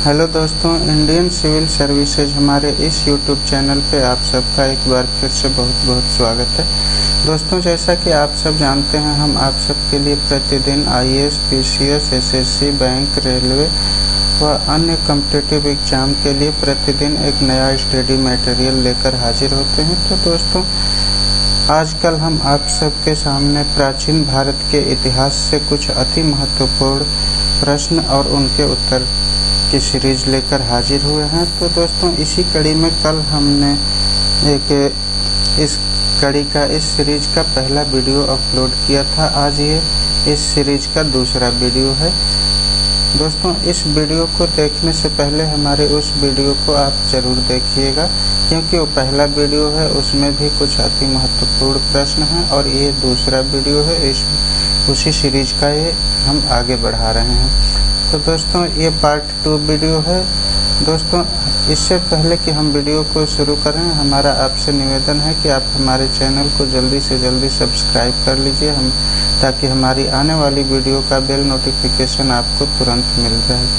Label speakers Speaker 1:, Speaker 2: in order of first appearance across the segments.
Speaker 1: Hello दोस्तों, Indian civil services हमारे इस यूट्यूब चैनल पे आप सबका एक बार फिर से बहुत बहुत स्वागत है। दोस्तों, जैसा कि आप सब जानते हैं, हम आप सबके लिए प्रतिदिन IAS, PCS, SSC, bank, railway व अन्य कॉम्पिटिटिव एग्जाम के लिए प्रतिदिन एक नया स्टडी मटेरियल लेकर हाजिर होते हैं। तो दोस्तों, आजकल हम आप सबके सामने प्राचीन भारत के इतिहास से कुछ अति महत्वपूर्ण प्रश्न और उनके उत्तर की सीरीज लेकर हाजिर हुए हैं। तो दोस्तों, इसी कड़ी में कल हमने इस कड़ी का इस सीरीज का पहला वीडियो अपलोड किया था। आज ये इस सीरीज का दूसरा वीडियो है। दोस्तों, इस वीडियो को देखने से पहले हमारे उस वीडियो को आप जरूर देखिएगा, क्योंकि वो पहला वीडियो है, उसमें भी कुछ अति महत्वपूर्ण प्रश्न हैं और ये दूसरा वीडियो है, उसी सीरीज का ये हम आगे बढ़ा रहे हैं। तो दोस्तों, ये पार्ट 2 वीडियो है। दोस्तों, इससे पहले कि हम वीडियो को शुरू करें, हमारा आपसे निवेदन है कि आप हमारे चैनल को जल्दी से जल्दी सब्सक्राइब कर लीजिए, ताकि हमारी आने वाली वीडियो का बेल नोटिफिकेशन आपको तुरंत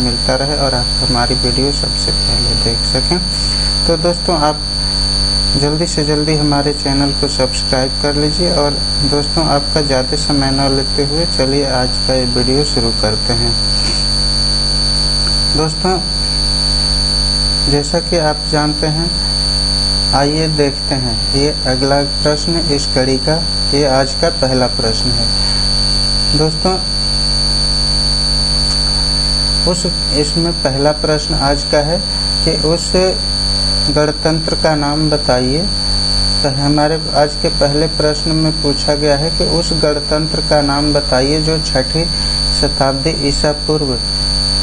Speaker 1: मिलता रहे और आप हमारी वीडियो सबसे पहले देख सकें। तो दोस्तों, आप जल्दी से जल्दी हमारे चैनल को सब्सक्राइब कर लीजिए। और दोस्तों, आपका ज़्यादा समय न लेते हुए चलिए आज का ये वीडियो शुरू करते हैं। दोस्तों, जैसा कि आप जानते हैं, आइए देखते हैं ये अगला प्रश्न इस कड़ी का। ये आज का पहला प्रश्न है। दोस्तों, इसमें पहला प्रश्न आज का है कि उस गणतंत्र का नाम बताइए। तो हमारे आज के पहले प्रश्न में पूछा गया है कि उस गणतंत्र का नाम बताइए जो 6ठी शताब्दी ईसा पूर्व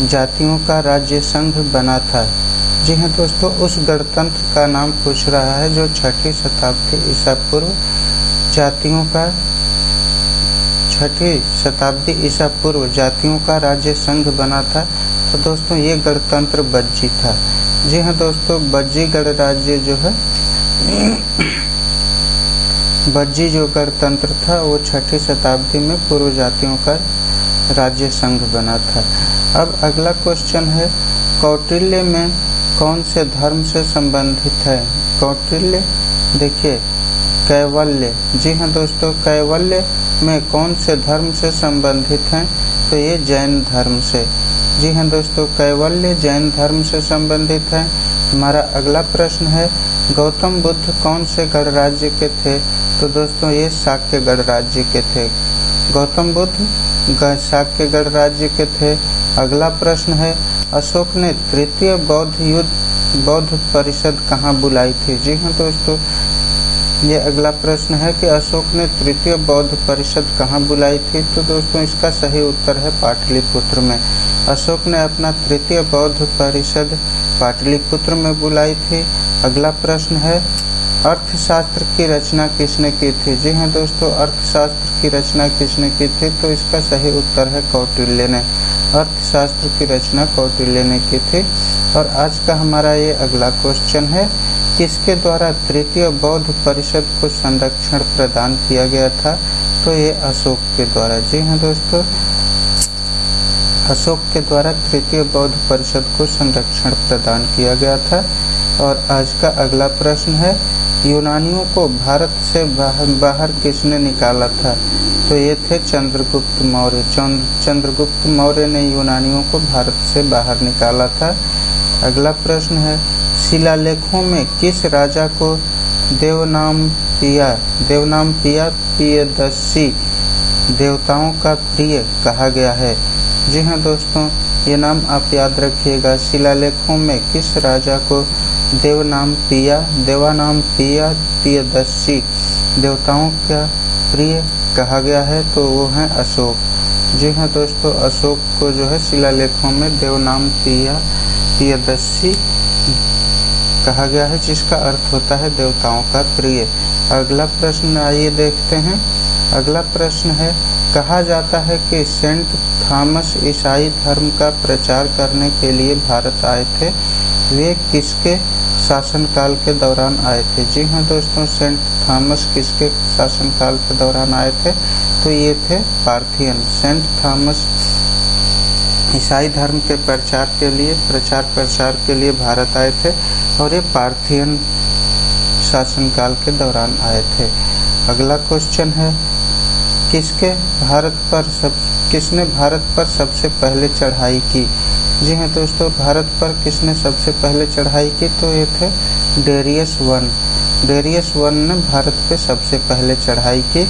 Speaker 1: जातियों का राज्य संघ बना था। जी हाँ दोस्तों, उस गणतंत्र का नाम पूछ रहा है जो 6ठी शताब्दी ईसा पूर्व जातियों का राज्य संघ बना था। तो दोस्तों, ये गणतंत्र बज्जी था। जी हाँ दोस्तों, बज्जी गणराज्य जो है, बज्जी जो गणतंत्र था वो 6ठी शताब्दी में पूर्व जातियों का राज्य संघ बना था। अब अगला क्वेश्चन है, कौटिल्य में कौन से धर्म से संबंधित है? कौटिल्य देखिए, कैवल्य। जी हाँ दोस्तों, कैवल्य में कौन से धर्म से संबंधित हैं? तो ये जैन धर्म से। जी हाँ दोस्तों, कैवल्य जैन धर्म से संबंधित है। हमारा अगला प्रश्न है, गौतम बुद्ध कौन से गणराज्य के थे? तो दोस्तों, ये शाक्य गणराज्य के थे। गौतम बुद्ध शाक्य गणराज्य के थे। अगला प्रश्न है, अशोक ने तृतीय बौद्ध परिषद कहाँ बुलाई थी? जी हाँ दोस्तों, ये अगला प्रश्न है कि अशोक ने तृतीय बौद्ध परिषद कहाँ बुलाई थी? तो दोस्तों, इसका सही उत्तर है पाटलिपुत्र में। अशोक ने अपना तृतीय बौद्ध परिषद पाटलिपुत्र में बुलाई थी। अगला प्रश्न है, अर्थशास्त्र की रचना किसने की थी? जी हाँ दोस्तों, अर्थशास्त्र की रचना किसने की थी? तो इसका सही उत्तर है कौटिल्य ने। अर्थशास्त्र की रचना कौटिल्य ने की थी। और आज का हमारा ये अगला क्वेश्चन है, किसके द्वारा तृतीय बौद्ध परिषद को संरक्षण प्रदान किया गया था? तो ये अशोक के द्वारा। जी हाँ दोस्तों, अशोक के द्वारा तृतीय बौद्ध परिषद को संरक्षण प्रदान किया गया था। और आज का अगला प्रश्न है, यूनानियों को भारत से बाहर किसने निकाला था? तो ये थे चंद्रगुप्त मौर्य। चंद्रगुप्त मौर्य ने यूनानियों को भारत से बाहर निकाला था। अगला प्रश्न है, शिलालेखों में किस राजा को देवनाम पिया प्रियदर्शी देवताओं का प्रिय कहा गया है? जी हाँ दोस्तों, ये नाम आप याद रखिएगा। शिलालेखों में किस राजा को देवानाम पिया प्रियदर्शी देवताओं का प्रिय कहा गया है? तो वो है अशोक। जी हाँ दोस्तों, अशोक को जो है शिलालेखों में देवनाम पिया प्रियदर्शी कहा गया है, जिसका अर्थ होता है देवताओं का प्रिय। अगला प्रश्न आइए देखते हैं। अगला प्रश्न है, कहा जाता है कि सेंट थॉमस ईसाई धर्म का प्रचार करने के लिए भारत आए थे। वे किसके शासनकाल के दौरान आए थे? जी हाँ दोस्तों, सेंट थॉमस किसके शासनकाल के दौरान आए थे? तो ये थे पार्थियन। सेंट थॉमस ईसाई धर्म के प्रचार प्रसार के लिए भारत आए थे और ये पार्थियन शासनकाल के दौरान आए थे। अगला क्वेश्चन है किसने भारत पर सबसे पहले चढ़ाई की। जी हाँ दोस्तों, भारत पर किसने सबसे पहले चढ़ाई की, तो ये थे डेरियस वन ने भारत पे सबसे पहले चढ़ाई की।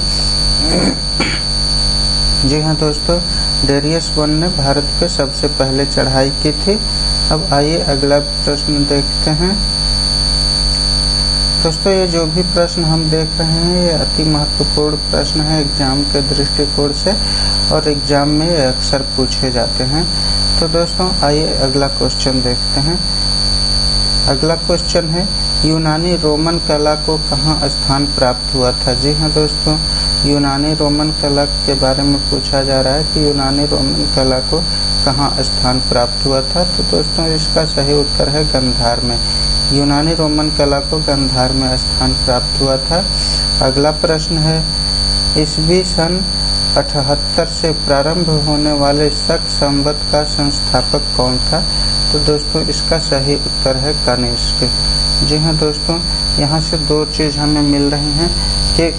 Speaker 1: जी हाँ दोस्तों, डेरियस वन ने भारत पे सबसे पहले चढ़ाई की थी। अब आइए अगला प्रश्न देखते हैं। दोस्तों, ये जो भी प्रश्न हम देख रहे हैं ये अति महत्वपूर्ण प्रश्न है एग्जाम के दृष्टिकोण से, और एग्जाम में ये अक्सर पूछे जाते हैं। तो दोस्तों आइए अगला क्वेश्चन देखते हैं। अगला क्वेश्चन है यूनानी रोमन कला को कहाँ स्थान प्राप्त हुआ था। जी हाँ दोस्तों, यूनानी रोमन कला के बारे में पूछा जा रहा है कि यूनानी रोमन कला को कहाँ स्थान प्राप्त हुआ था। तो दोस्तों इसका सही उत्तर है गांधार में। यूनानी रोमन कला को गांधार में स्थान प्राप्त हुआ था। अगला प्रश्न है ईस्वी सन 78 से प्रारंभ होने वाले शक संवत का संस्थापक कौन था। तो दोस्तों इसका सही उत्तर है कनिष्क। जी हाँ दोस्तों, यहाँ से दो चीज हमें मिल रही हैं कि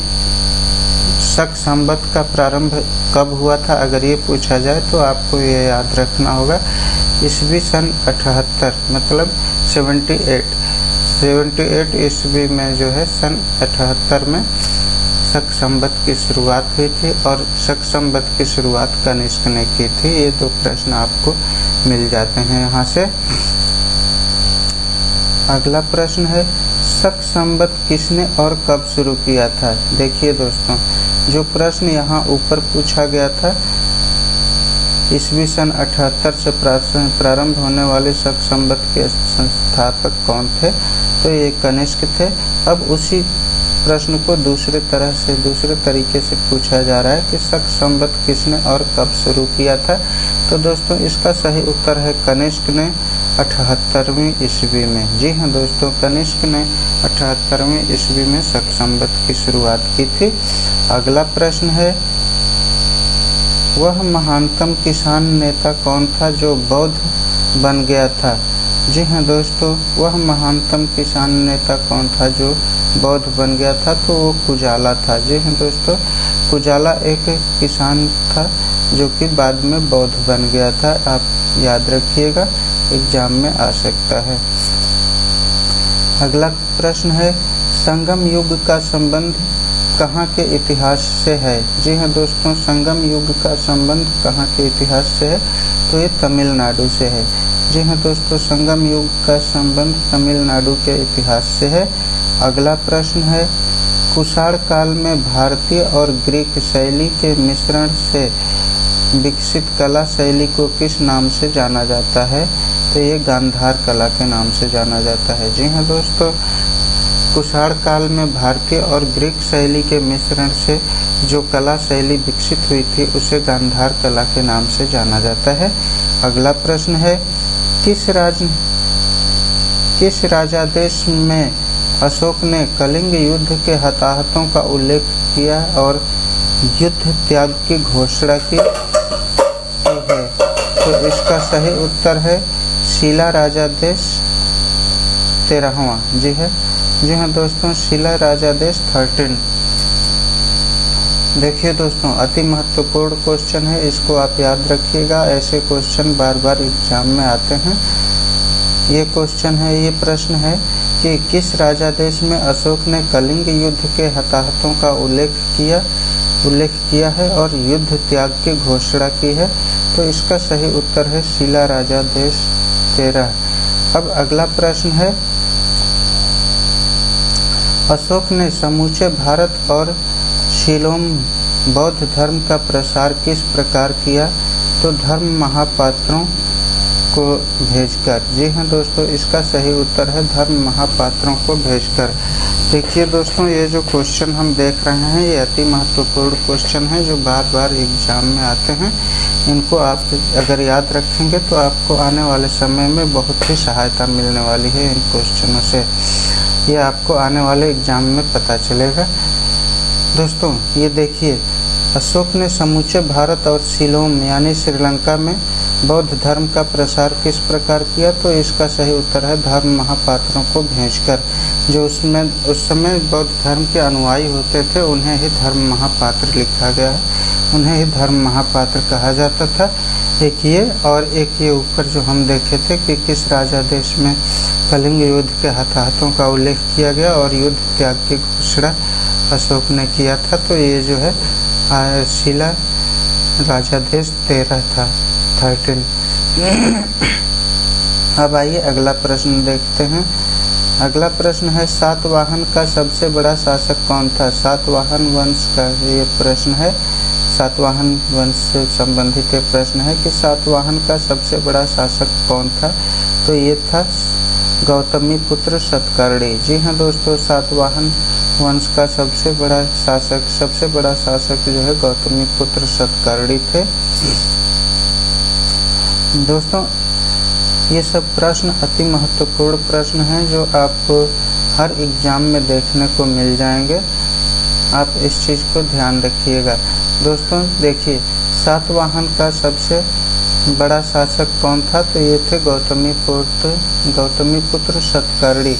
Speaker 1: शक संवत का प्रारंभ कब हुआ था। अगर ये पूछा जाए तो आपको ये याद रखना होगा ईस्वी सन 78 मतलब 78 ईस्वी में जो है सन 78 में शक संवत की शुरुआत हुई थी और शक संवत की शुरुआत कनिष्क ने की थी। ये दो प्रश्न आपको मिल जाते हैं यहाँ से। अगला प्रश्न है शक संवत किसने और कब शुरू किया था। देखिए दोस्तों, जो प्रश्न यहाँ ऊपर पूछा गया था ईस्वी सन 78 से प्रारंभ होने वाले शक संवत के संस्थापक कौन थे, तो ये कनिष्क थे। अब उसी प्रश्न को दूसरे तरीके से पूछा जा रहा है कि शक संवत किसने और कब शुरू किया था। तो दोस्तों इसका सही उत्तर है कनिष्क ने 78वीं ईस्वी में। जी हाँ दोस्तों, कनिष्क ने 78वीं ईस्वी में शक संवत की शुरुआत की थी। अगला प्रश्न है वह महानतम किसान नेता कौन था जो बौद्ध बन गया था। जी हाँ दोस्तों, वह महानतम किसान नेता कौन था जो बौद्ध बन गया था, तो वो कुजाला था। जी हाँ दोस्तों, कुजाला एक किसान था जो कि बाद में बौद्ध बन गया था। आप याद रखिएगा, एग्जाम में आ सकता है। अगला प्रश्न है संगम युग का संबंध कहाँ के इतिहास से है। जी हाँ दोस्तों, संगम युग का संबंध कहाँ के इतिहास से है, तो ये तमिलनाडु से है। जी हाँ दोस्तों, संगम युग का संबंध तमिलनाडु के इतिहास से है। अगला प्रश्न है कुषाण काल में भारतीय और ग्रीक शैली के मिश्रण से विकसित कला शैली को किस नाम से जाना जाता है, तो ये गांधार कला के नाम से जाना जाता है। जी हाँ दोस्तों, कुषाण काल में भारतीय और ग्रीक शैली के मिश्रण से जो कला शैली विकसित हुई थी उसे गांधार कला के नाम से जाना जाता है। अगला प्रश्न है किस राजादेश में अशोक ने कलिंग युद्ध के हताहतों का उल्लेख किया और युद्ध त्याग की घोषणा की है, तो इसका सही उत्तर है शिला राजादेश 13वां। जी हाँ दोस्तों, शिला राजादेश 13। देखिए दोस्तों, अति महत्वपूर्ण क्वेश्चन है, इसको आप याद रखिएगा। ऐसे क्वेश्चन बार बार एग्जाम में आते हैं। ये क्वेश्चन है, ये प्रश्न है कि किस राजादेश में अशोक ने कलिंग युद्ध के हताहतों का उल्लेख किया है और युद्ध त्याग की घोषणा की है, तो इसका सही उत्तर है शिला राजादेश 13। अब अगला प्रश्न है अशोक ने समूचे भारत और शिलोम बौद्ध धर्म का प्रसार किस प्रकार किया, तो धर्म महापात्रों को भेजकर। जी हाँ दोस्तों, इसका सही उत्तर है धर्म महापात्रों को भेजकर। देखिए दोस्तों, ये जो क्वेश्चन हम देख रहे हैं ये अति महत्वपूर्ण क्वेश्चन है जो बार बार एग्जाम में आते हैं। इनको आप अगर याद रखेंगे तो आपको आने वाले समय में बहुत ही सहायता मिलने वाली है इन क्वेश्चनों से। ये आपको आने वाले एग्जाम में पता चलेगा। दोस्तों ये देखिए, अशोक ने समूचे भारत और सिलोम यानी श्रीलंका में बौद्ध धर्म का प्रसार किस प्रकार किया? तो इसका सही उत्तर है धर्म महापात्रों को भेजकर। जो उस समय बौद्ध धर्म के अनुयायी होते थे उन्हें ही धर्म महापात्र लिखा गया है, उन्हें ही धर्म महापात्र कहा जाता था। एक ये और एक ये ऊपर जो हम देखे थे कि किस राजा देश में कलिंग युद्ध के हताहतों का उल्लेख किया गया और युद्ध त्याग की घोषणा अशोक ने किया था। तो ये जो है शिला राजा देश 13 था, 13। अब आइए अगला प्रश्न देखते हैं। अगला प्रश्न है सातवाहन का सबसे बड़ा शासक कौन था? सातवाहन वंश का ये प्रश्न है, सातवाहन वंश से संबंधित ये प्रश्न है कि सातवाहन का सबसे बड़ा शासक कौन था? तो ये था गौतमी पुत्र सतकर्णी। जी हाँ दोस्तों, सातवाहन वंश का सबसे बड़ा शासक जो है गौतमी पुत्र सतकर्णी थे। दोस्तों ये सब प्रश्न अति महत्वपूर्ण प्रश्न हैं जो आपको हर एग्जाम में देखने को मिल जाएंगे, आप इस चीज़ को ध्यान रखिएगा। दोस्तों देखिए, सातवाहन का सबसे बड़ा शासक कौन था? तो ये थे गौतमी पुत्र सतकर्णी।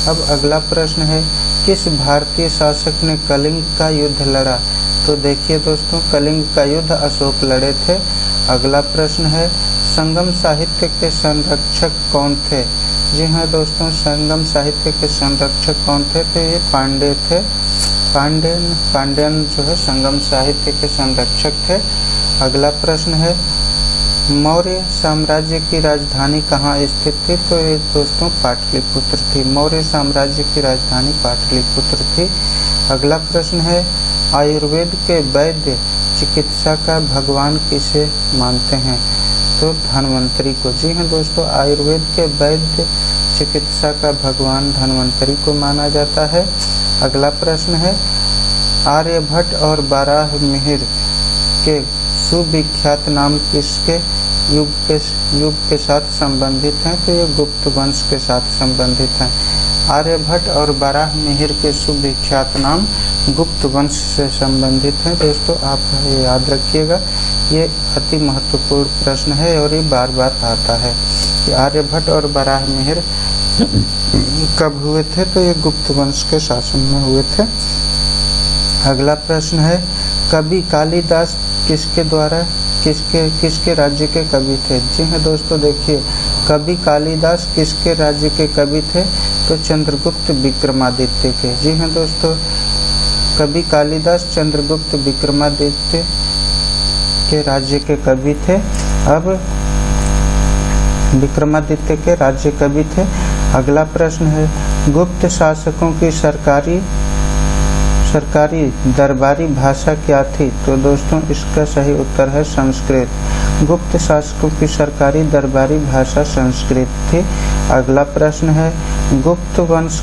Speaker 1: अब अगला प्रश्न है किस भारतीय शासक ने कलिंग का युद्ध लड़ा? तो देखिए दोस्तों, कलिंग का युद्ध अशोक लड़े थे। अगला प्रश्न है संगम साहित्य के संरक्षक कौन थे? जी हाँ दोस्तों, संगम साहित्य के संरक्षक कौन थे? तो ये पांड्य थे। पांड्यन जो है संगम साहित्य के संरक्षक थे। अगला प्रश्न है मौर्य साम्राज्य की राजधानी कहाँ स्थित थी? तो ये दोस्तों पाटलिपुत्र थी। मौर्य साम्राज्य की राजधानी पाटलिपुत्र थी। अगला प्रश्न है आयुर्वेद के वैद्य चिकित्सा का भगवान किसे मानते हैं? तो धन्वंतरी को। जी हाँ दोस्तों, आयुर्वेद के वैद्य चिकित्सा का भगवान धन्वंतरी को माना जाता है। अगला प्रश्न है आर्यभट्ट और बाराहमिहिर के सुविख्यात नाम किसके युग के साथ संबंधित हैं? तो ये गुप्त वंश के साथ संबंधित हैं। आर्यभट्ट और बाराहमिहिर के सुविख्यात नाम गुप्त वंश से संबंधित हैं। दोस्तों आप याद रखिएगा, ये अति महत्वपूर्ण प्रश्न है और ये बार बार आता है कि आर्यभट्ट और बाराहमिहिर कब हुए थे? तो ये गुप्त वंश के शासन में हुए थे। अगला प्रश्न है कवि कालिदास किसके राज्य के कवि थे? जी हाँ दोस्तों, देखिए कवि कालिदास किसके राज्य के कवि थे? तो चंद्रगुप्त विक्रमादित्य के। जी हाँ दोस्तों, कवि कालिदास चंद्रगुप्त विक्रमादित्य के राज्य के कवि थे। अब विक्रमादित्य के राज्य कवि थे। अगला प्रश्न है गुप्त शासकों की सरकारी दरबारी भाषा क्या थी? तो दोस्तों इसका सही उत्तर है संस्कृत। गुप्त शासकों की सरकारी दरबारी भाषा संस्कृत थी। अगला प्रश्न है गुप्त वंश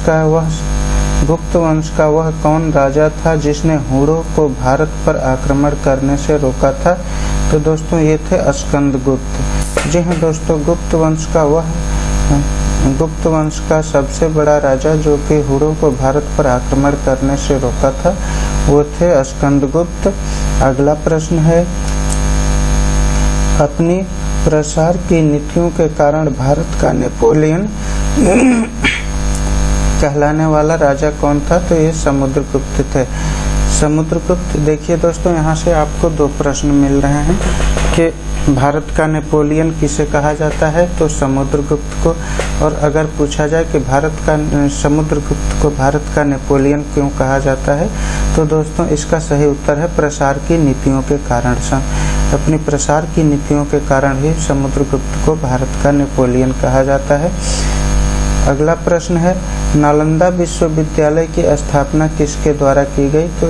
Speaker 1: का वह कौन राजा था जिसने हुणों को भारत पर आक्रमण करने से रोका था? तो दोस्तों ये थे स्कंदगुप्त। जी हाँ दोस्तों, गुप्त वंश का सबसे बड़ा राजा जो कि हुणों को भारत पर आक्रमण करने से रोका था वो थे स्कंदगुप्त। अगला प्रश्न है अपनी प्रसार की नीतियों के कारण भारत का नेपोलियन कहलाने वाला राजा कौन था? तो ये समुद्रगुप्त थे। समुद्रगुप्त। देखिए दोस्तों, यहाँ से आपको दो प्रश्न मिल रहे हैं कि भारत का नेपोलियन किसे कहा जाता है? तो समुद्रगुप्त को। और अगर पूछा जाए कि समुद्रगुप्त को भारत का नेपोलियन क्यों कहा जाता है? तो दोस्तों इसका सही उत्तर है प्रसार की नीतियों के कारण। अपनी प्रसार की नीतियों के कारण ही समुद्रगुप्त को भारत का नेपोलियन कहा जाता है। अगला प्रश्न है नालंदा विश्वविद्यालय की स्थापना किसके द्वारा की गई? तो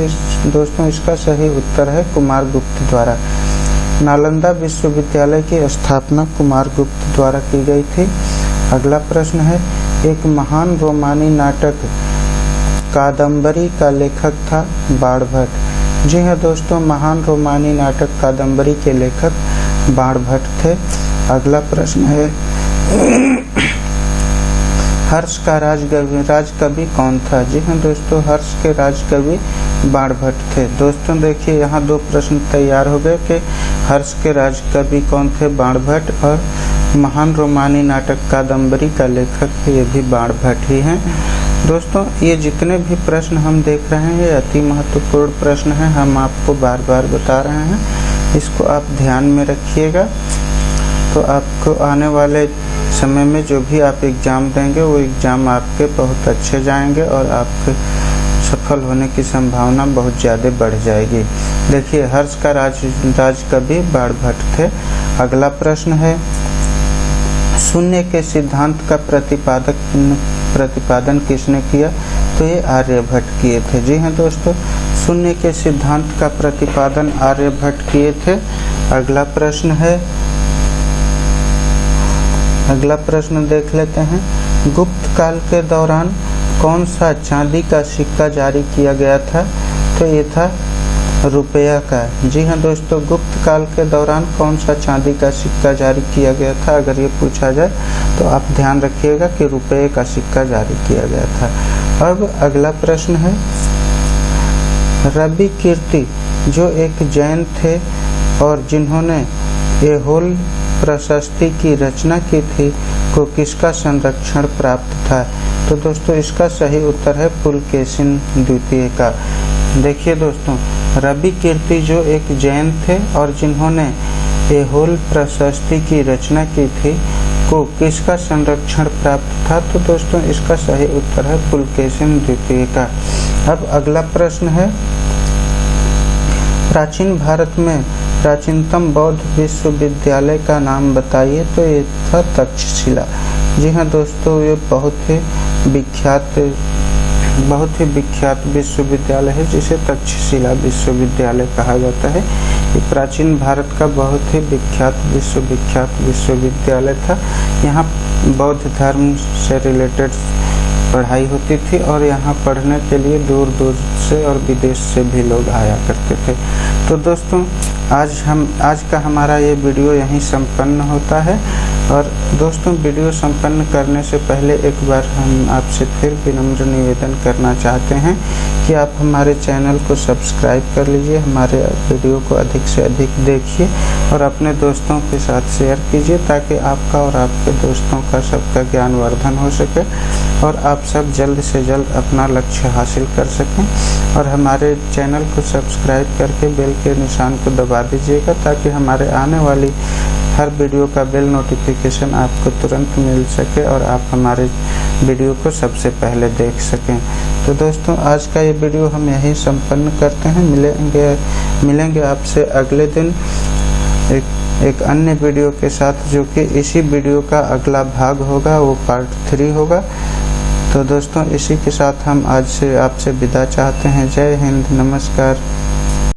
Speaker 1: दोस्तों इसका सही उत्तर है कुमारगुप्त द्वारा। नालंदा विश्वविद्यालय की स्थापना कुमारगुप्त द्वारा की गई थी। अगला प्रश्न है एक महान रोमानी नाटक कादम्बरी का लेखक था बाणभट्ट। जी हाँ दोस्तों, महान रोमानी नाटक कादम्बरी के लेखक बाणभट्ट थे। अगला प्रश्न है हर्ष का राजकवि कौन था? जी हाँ दोस्तों, हर्ष के राजकवि बाणभट्ट थे। दोस्तों देखिए यहाँ 2 प्रश्न तैयार हो गए कि हर्ष के राजकवि कौन थे? बाणभट्ट। और महान रोमानी नाटक कादम्बरी का लेखक ये भी बाणभट्ट ही हैं। दोस्तों ये जितने भी प्रश्न हम देख रहे हैं ये अति महत्वपूर्ण प्रश्न हैं, हम आपको बार बार बता रहे हैं, इसको आप ध्यान में रखिएगा। तो आपको आने वाले समय में जो भी आप एग्ज़ाम देंगे वो एग्ज़ाम आपके बहुत अच्छे जाएंगे और आपके सफल होने की संभावना बहुत ज़्यादा बढ़ जाएगी। देखिए हर्ष का राजकवि बाणभट्ट थे। अगला प्रश्न है, शून्य के सिद्धांत का प्रतिपादन किसने किया? तो ये आर्यभट्ट किए थे। जी हाँ दोस्तों, शून्य के सिद्धांत का प्रतिपादन आर्यभट्ट किए थे। अगला प्रश्न देख लेते हैं, गुप्त काल के दौरान कौन सा चांदी का सिक्का जारी किया गया था? तो ये था रुपया का। जी हाँ दोस्तों, गुप्त काल के दौरान कौन सा चांदी का सिक्का जारी किया गया था? अगर ये पूछा जाए तो आप ध्यान रखिएगा कि रुपये का सिक्का जारी किया गया था। अब अगला प्रश्न है, रवि कीर्ति जो एक जैन थे और जिन्होंने ऐहोल प्रशस्ति की रचना की थी को किसका संरक्षण प्राप्त था? तो दोस्तों इसका सही उत्तर है पुलकेशिन द्वितीय का। देखिए दोस्तों, रवि कीर्ति जो एक जैन थे और जिन्होंने ऐहोल प्रशस्ति की रचना की थी को किसका संरक्षण प्राप्त था? तो दोस्तों इसका सही उत्तर है पुलकेशिन द्वितीय का। अब अगला प्रश्न है, प्राचीन भारत में प्राचीनतम बौद्ध विश्वविद्यालय का नाम बताइए। तो ये था तक्षशिला। जी हाँ दोस्तों, ये बहुत ही विख्यात विश्वविद्यालय है जिसे तक्षशिला विश्वविद्यालय कहा जाता है। ये प्राचीन भारत का बहुत ही विख्यात विश्वविद्यालय था। यहाँ बौद्ध धर्म से रिलेटेड पढ़ाई होती थी और यहाँ पढ़ने के लिए दूर दूर से और विदेश से भी लोग आया करते थे। तो दोस्तों आज का हमारा ये वीडियो यहीं संपन्न होता है। और दोस्तों वीडियो संपन्न करने से पहले एक बार हम आपसे फिर विनम्र निवेदन करना चाहते हैं कि आप हमारे चैनल को सब्सक्राइब कर लीजिए, हमारे वीडियो को अधिक से अधिक देखिए और अपने दोस्तों के साथ शेयर कीजिए ताकि आपका और आपके दोस्तों का सबका ज्ञानवर्धन हो सके और आप सब जल्द से जल्द अपना लक्ष्य हासिल कर सकें। और हमारे चैनल को सब्सक्राइब करके बेल के निशान को दबा दीजिएगा ताकि हमारे आने वाली हर वीडियो का बेल नोटिफिकेशन आपको तुरंत मिल सके और आप हमारे वीडियो को सबसे पहले देख सकें। तो दोस्तों आज का ये वीडियो हम यहीं संपन्न करते हैं। मिलेंगे आपसे अगले दिन एक अन्य वीडियो के साथ, जो कि इसी वीडियो का अगला भाग होगा, वो पार्ट 3 होगा। तो दोस्तों इसी के साथ हम आज से आपसे विदा चाहते हैं। जय हिंद, नमस्कार।